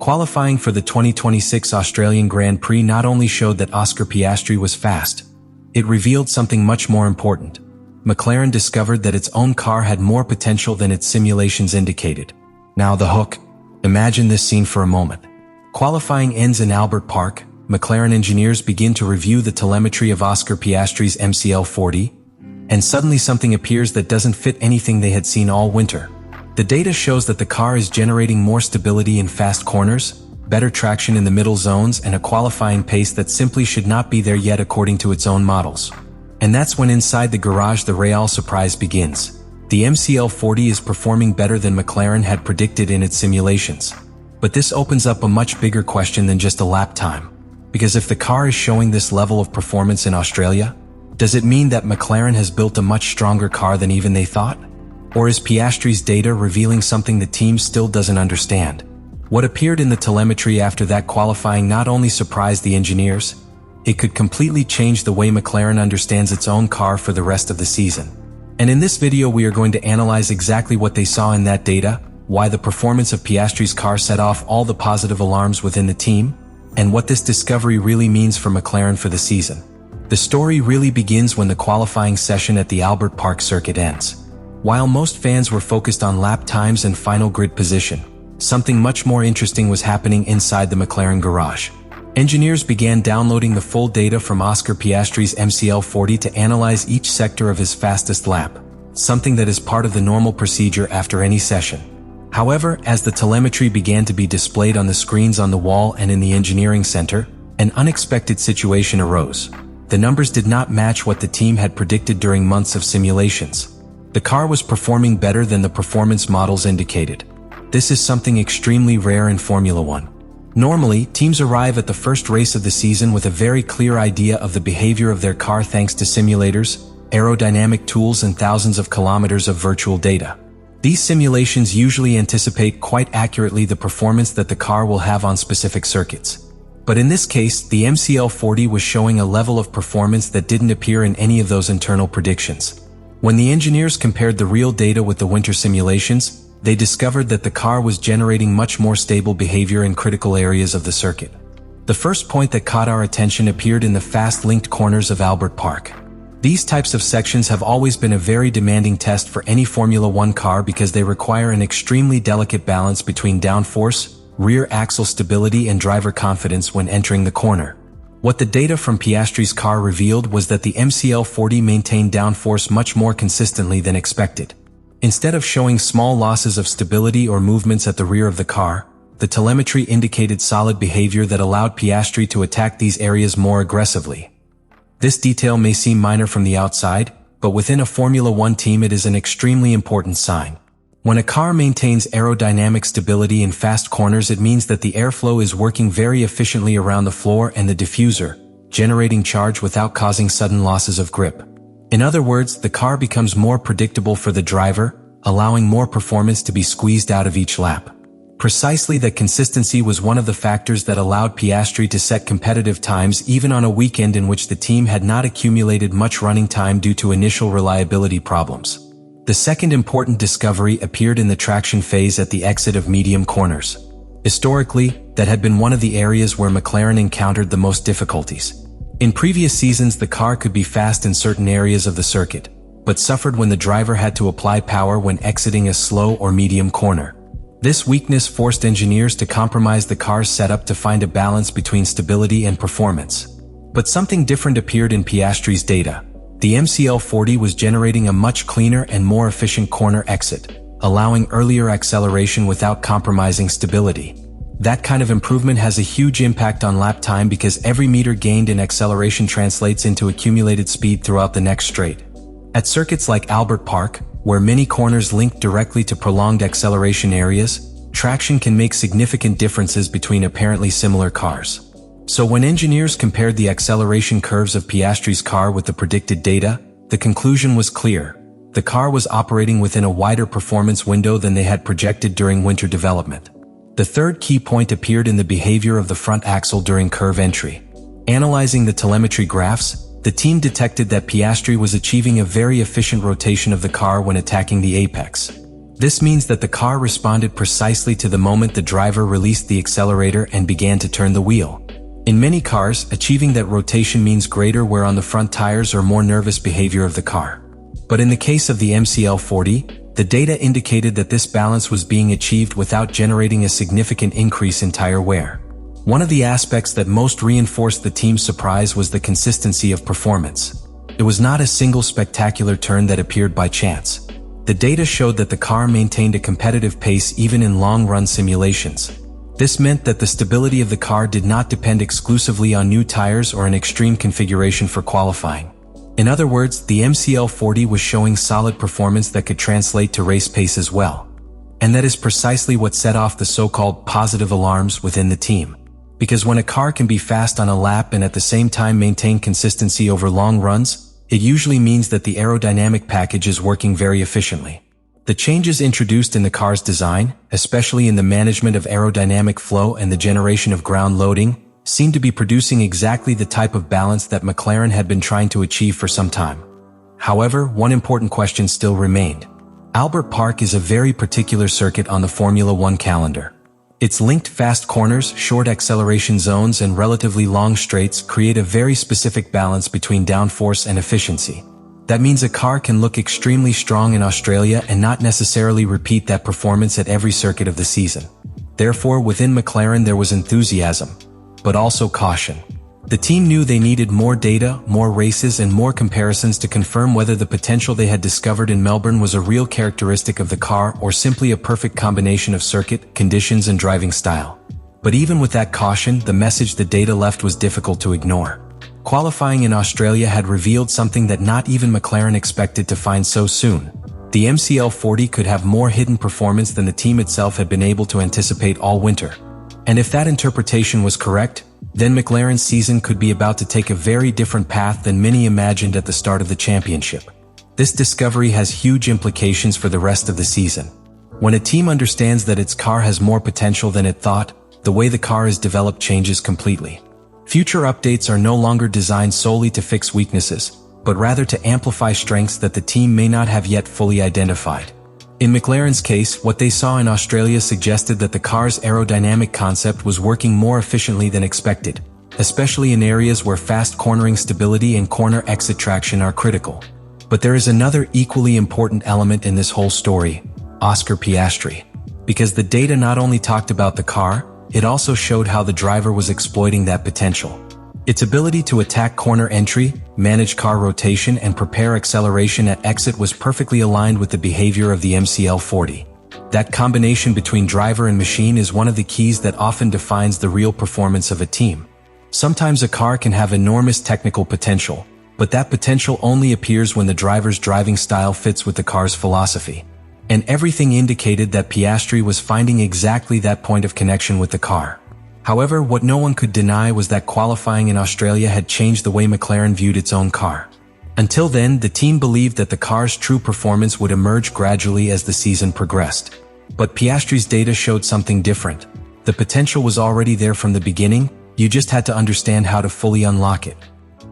Qualifying for the 2026 Australian Grand Prix not only showed that Oscar Piastri was fast, it revealed something much more important. McLaren discovered that its own car had more potential than its simulations indicated. Now the hook. Imagine this scene for a moment. Qualifying ends in Albert Park. McLaren engineers begin to review the telemetry of Oscar Piastri's MCL40, and suddenly something appears that doesn't fit anything they had seen all winter. The data shows that the car is generating more stability in fast corners, better traction in the middle zones, and a qualifying pace that simply should not be there yet according to its own models. And that's when inside the garage the real surprise begins. The MCL40 is performing better than McLaren had predicted in its simulations. But this opens up a much bigger question than just a lap time. Because if the car is showing this level of performance in Australia, does it mean that McLaren has built a much stronger car than even they thought? Or is Piastri's data revealing something the team still doesn't understand? What appeared in the telemetry after that qualifying not only surprised the engineers, it could completely change the way McLaren understands its own car for the rest of the season. And in this video we are going to analyze exactly what they saw in that data, why the performance of Piastri's car set off all the positive alarms within the team, and what this discovery really means for McLaren for the season. The story really begins when the qualifying session at the Albert Park circuit ends. While most fans were focused on lap times and final grid position, something much more interesting was happening inside the McLaren garage. Engineers began downloading the full data from Oscar Piastri's MCL40 to analyze each sector of his fastest lap, something that is part of the normal procedure after any session. However, as the telemetry began to be displayed on the screens on the wall and in the engineering center, an unexpected situation arose. The numbers did not match what the team had predicted during months of simulations. The car was performing better than the performance models indicated. This is something extremely rare in Formula One. Normally, teams arrive at the first race of the season with a very clear idea of the behavior of their car thanks to simulators, aerodynamic tools, and thousands of kilometers of virtual data. These simulations usually anticipate quite accurately the performance that the car will have on specific circuits. But in this case, the MCL40 was showing a level of performance that didn't appear in any of those internal predictions. When the engineers compared the real data with the winter simulations, they discovered that the car was generating much more stable behavior in critical areas of the circuit. The first point that caught our attention appeared in the fast-linked corners of Albert Park. These types of sections have always been a very demanding test for any Formula One car because they require an extremely delicate balance between downforce, rear axle stability, and driver confidence when entering the corner. What the data from Piastri's car revealed was that the MCL40 maintained downforce much more consistently than expected. Instead of showing small losses of stability or movements at the rear of the car, the telemetry indicated solid behavior that allowed Piastri to attack these areas more aggressively. This detail may seem minor from the outside, but within a Formula One team it is an extremely important sign. When a car maintains aerodynamic stability in fast corners, it means that the airflow is working very efficiently around the floor and the diffuser, generating charge without causing sudden losses of grip. In other words, the car becomes more predictable for the driver, allowing more performance to be squeezed out of each lap. Precisely that consistency was one of the factors that allowed Piastri to set competitive times even on a weekend in which the team had not accumulated much running time due to initial reliability problems. The second important discovery appeared in the traction phase at the exit of medium corners. Historically, that had been one of the areas where McLaren encountered the most difficulties. In previous seasons, the car could be fast in certain areas of the circuit, but suffered when the driver had to apply power when exiting a slow or medium corner. This weakness forced engineers to compromise the car's setup to find a balance between stability and performance. But something different appeared in Piastri's data. The MCL40 was generating a much cleaner and more efficient corner exit, allowing earlier acceleration without compromising stability. That kind of improvement has a huge impact on lap time because every meter gained in acceleration translates into accumulated speed throughout the next straight. At circuits like Albert Park, where many corners link directly to prolonged acceleration areas, traction can make significant differences between apparently similar cars. So when engineers compared the acceleration curves of Piastri's car with the predicted data, the conclusion was clear. The car was operating within a wider performance window than they had projected during winter development. The third key point appeared in the behavior of the front axle during curve entry. Analyzing the telemetry graphs, the team detected that Piastri was achieving a very efficient rotation of the car when attacking the apex. This means that the car responded precisely to the moment the driver released the accelerator and began to turn the wheel. In many cars, achieving that rotation means greater wear on the front tires or more nervous behavior of the car. But in the case of the MCL40, the data indicated that this balance was being achieved without generating a significant increase in tire wear. One of the aspects that most reinforced the team's surprise was the consistency of performance. It was not a single spectacular turn that appeared by chance. The data showed that the car maintained a competitive pace even in long-run simulations. This meant that the stability of the car did not depend exclusively on new tires or an extreme configuration for qualifying. In other words, the MCL40 was showing solid performance that could translate to race pace as well. And that is precisely what set off the so-called positive alarms within the team. Because when a car can be fast on a lap and at the same time maintain consistency over long runs, it usually means that the aerodynamic package is working very efficiently. The changes introduced in the car's design, especially in the management of aerodynamic flow and the generation of ground loading, seem to be producing exactly the type of balance that McLaren had been trying to achieve for some time. However, one important question still remained. Albert Park is a very particular circuit on the Formula One calendar. Its linked fast corners, short acceleration zones, and relatively long straights create a very specific balance between downforce and efficiency. That means a car can look extremely strong in Australia and not necessarily repeat that performance at every circuit of the season. Therefore, within McLaren there was enthusiasm, but also caution. The team knew they needed more data, more races, and more comparisons to confirm whether the potential they had discovered in Melbourne was a real characteristic of the car or simply a perfect combination of circuit, conditions, and driving style. But even with that caution, the message the data left was difficult to ignore. Qualifying in Australia had revealed something that not even McLaren expected to find so soon. The MCL40 could have more hidden performance than the team itself had been able to anticipate all winter. And if that interpretation was correct, then McLaren's season could be about to take a very different path than many imagined at the start of the championship. This discovery has huge implications for the rest of the season. When a team understands that its car has more potential than it thought, the way the car is developed changes completely. Future updates are no longer designed solely to fix weaknesses, but rather to amplify strengths that the team may not have yet fully identified. In McLaren's case, what they saw in Australia suggested that the car's aerodynamic concept was working more efficiently than expected, especially in areas where fast cornering stability and corner exit traction are critical. But there is another equally important element in this whole story: Oscar Piastri. Because the data not only talked about the car, it also showed how the driver was exploiting that potential. Its ability to attack corner entry, manage car rotation, and prepare acceleration at exit was perfectly aligned with the behavior of the MCL40. That combination between driver and machine is one of the keys that often defines the real performance of a team. Sometimes a car can have enormous technical potential, but that potential only appears when the driver's driving style fits with the car's philosophy. And everything indicated that Piastri was finding exactly that point of connection with the car. However, what no one could deny was that qualifying in Australia had changed the way McLaren viewed its own car. Until then, the team believed that the car's true performance would emerge gradually as the season progressed. But Piastri's data showed something different. The potential was already there from the beginning, you just had to understand how to fully unlock it.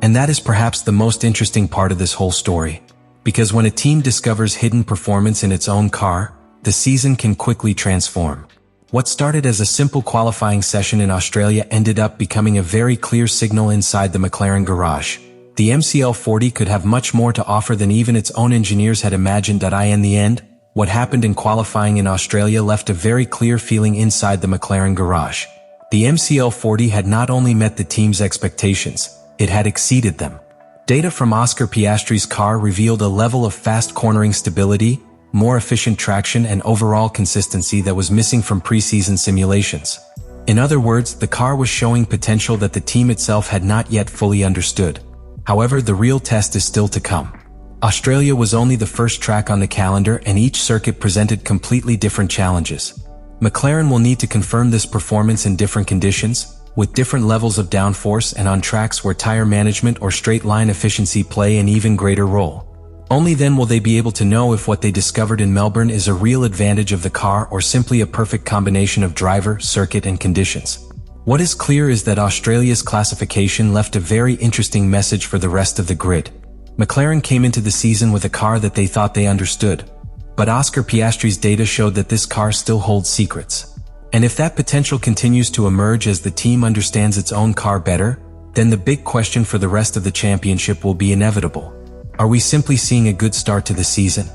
And that is perhaps the most interesting part of this whole story. Because when a team discovers hidden performance in its own car, the season can quickly transform. What started as a simple qualifying session in Australia ended up becoming a very clear signal inside the McLaren garage. The MCL40 could have much more to offer than even its own engineers had imagined. In the end, what happened in qualifying in Australia left a very clear feeling inside the McLaren garage. The MCL40 had not only met the team's expectations, it had exceeded them. Data from Oscar Piastri's car revealed a level of fast cornering stability, more efficient traction, and overall consistency that was missing from preseason simulations. In other words, the car was showing potential that the team itself had not yet fully understood. However, the real test is still to come. Australia was only the first track on the calendar, and each circuit presented completely different challenges. McLaren will need to confirm this performance in different conditions, with different levels of downforce, and on tracks where tire management or straight line efficiency play an even greater role. Only then will they be able to know if what they discovered in Melbourne is a real advantage of the car or simply a perfect combination of driver, circuit, and conditions. What is clear is that Australia's classification left a very interesting message for the rest of the grid. McLaren came into the season with a car that they thought they understood. But Oscar Piastri's data showed that this car still holds secrets. And if that potential continues to emerge as the team understands its own car better, then the big question for the rest of the championship will be inevitable. Are we simply seeing a good start to the season?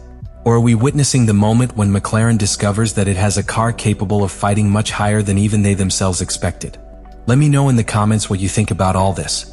Or are we witnessing the moment when McLaren discovers that it has a car capable of fighting much higher than even they themselves expected? Let me know in the comments what you think about all this.